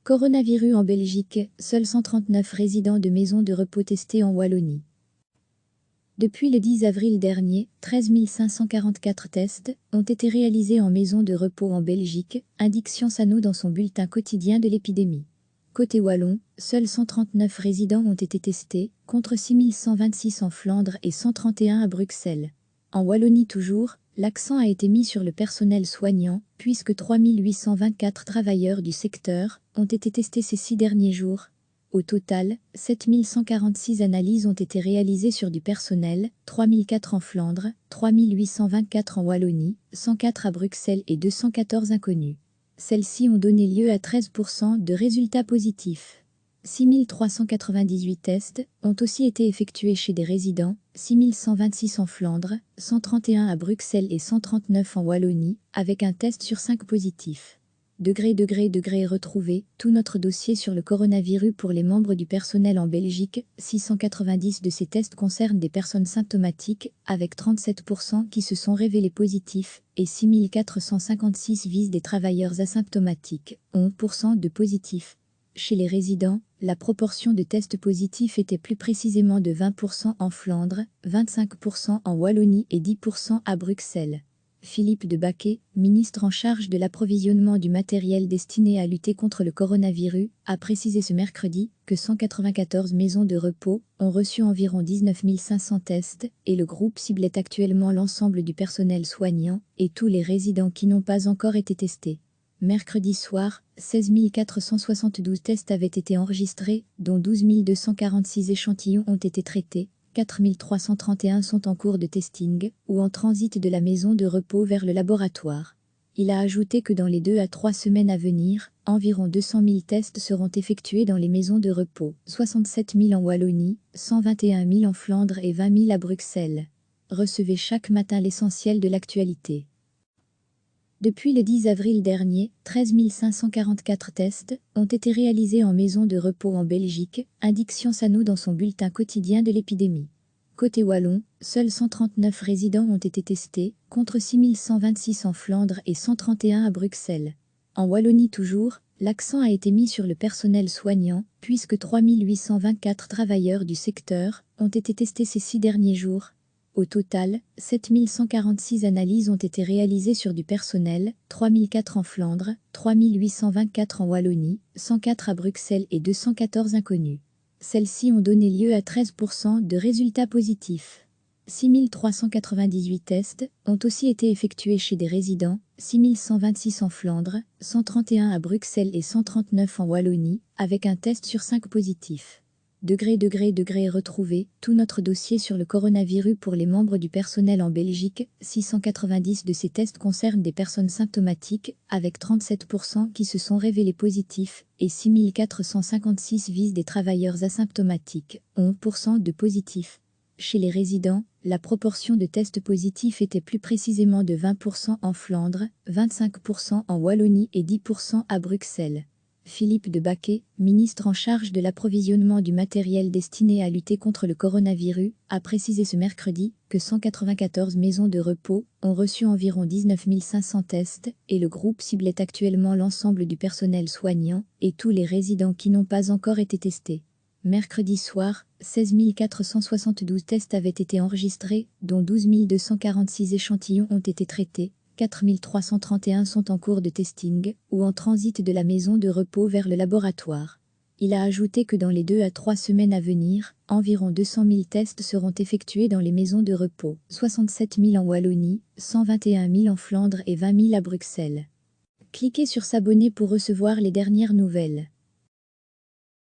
Coronavirus en Belgique, seuls 139 résidents de maisons de repos testés en Wallonie. Depuis le 10 avril dernier, 13 544 tests ont été réalisés en maisons de repos en Belgique, indique Sciences à nous dans son bulletin quotidien de l'épidémie. Côté wallon, seuls 139 résidents ont été testés, contre 6 126 en Flandre et 131 à Bruxelles. En Wallonie toujours, l'accent a été mis sur le personnel soignant, puisque 3 824 travailleurs du secteur ont été testés ces 6 derniers jours. Au total, 7 146 analyses ont été réalisées sur du personnel, 3 004 en Flandre, 3 824 en Wallonie, 104 à Bruxelles et 214 inconnus. Celles-ci ont donné lieu à 13% de résultats positifs. 6 398 tests ont aussi été effectués chez des résidents, 6 126 en Flandre, 131 à Bruxelles et 139 en Wallonie, avec un test sur 5 positifs. Retrouver tout notre dossier sur le coronavirus pour les membres du personnel en Belgique. 690 de ces tests concernent des personnes symptomatiques, avec 37% qui se sont révélés positifs, et 6 456 visent des travailleurs asymptomatiques, 11% de positifs. Chez les résidents, la proportion de tests positifs était plus précisément de 20% en Flandre, 25% en Wallonie et 10% à Bruxelles. Philippe de Baquet, ministre en charge de l'approvisionnement du matériel destiné à lutter contre le coronavirus, a précisé ce mercredi que 194 maisons de repos ont reçu environ 19 500 tests et le groupe ciblait actuellement l'ensemble du personnel soignant et tous les résidents qui n'ont pas encore été testés. Mercredi soir, 16 472 tests avaient été enregistrés, dont 12 246 échantillons ont été traités. 4 331 sont en cours de testing ou en transit de la maison de repos vers le laboratoire. Il a ajouté que dans les 2 à 3 semaines à venir, environ 200 000 tests seront effectués dans les maisons de repos, 67 000 en Wallonie, 121 000 en Flandre et 20 000 à Bruxelles. Recevez chaque matin l'essentiel de l'actualité. Depuis le 10 avril dernier, 13 544 tests ont été réalisés en maison de repos en Belgique, indique Sciences à nous dans son bulletin quotidien de l'épidémie. Côté wallon, seuls 139 résidents ont été testés, contre 6 126 en Flandre et 131 à Bruxelles. En Wallonie toujours, l'accent a été mis sur le personnel soignant, puisque 3 824 travailleurs du secteur ont été testés ces 6 derniers jours. Au total, 7 146 analyses ont été réalisées sur du personnel, 3 004 en Flandre, 3 824 en Wallonie, 104 à Bruxelles et 214 inconnus. Celles-ci ont donné lieu à 13% de résultats positifs. 6 398 tests ont aussi été effectués chez des résidents, 6 126 en Flandre, 131 à Bruxelles et 139 en Wallonie, avec un test sur 5 positifs. Retrouver tout notre dossier sur le coronavirus pour les membres du personnel en Belgique. 690 de ces tests concernent des personnes symptomatiques, avec 37% qui se sont révélés positifs, et 6 456 visent des travailleurs asymptomatiques, 11% de positifs. Chez les résidents, la proportion de tests positifs était plus précisément de 20% en Flandre, 25% en Wallonie et 10% à Bruxelles. Philippe de Baquet, ministre en charge de l'approvisionnement du matériel destiné à lutter contre le coronavirus, a précisé ce mercredi que 194 maisons de repos ont reçu environ 19 500 tests et le groupe ciblait actuellement l'ensemble du personnel soignant et tous les résidents qui n'ont pas encore été testés. Mercredi soir, 16 472 tests avaient été enregistrés, dont 12 246 échantillons ont été traités. 4 331 sont en cours de testing ou en transit de la maison de repos vers le laboratoire. Il a ajouté que dans les 2 à 3 semaines à venir, environ 200 000 tests seront effectués dans les maisons de repos, 67 000 en Wallonie, 121 000 en Flandre et 20 000 à Bruxelles. Cliquez sur s'abonner pour recevoir les dernières nouvelles.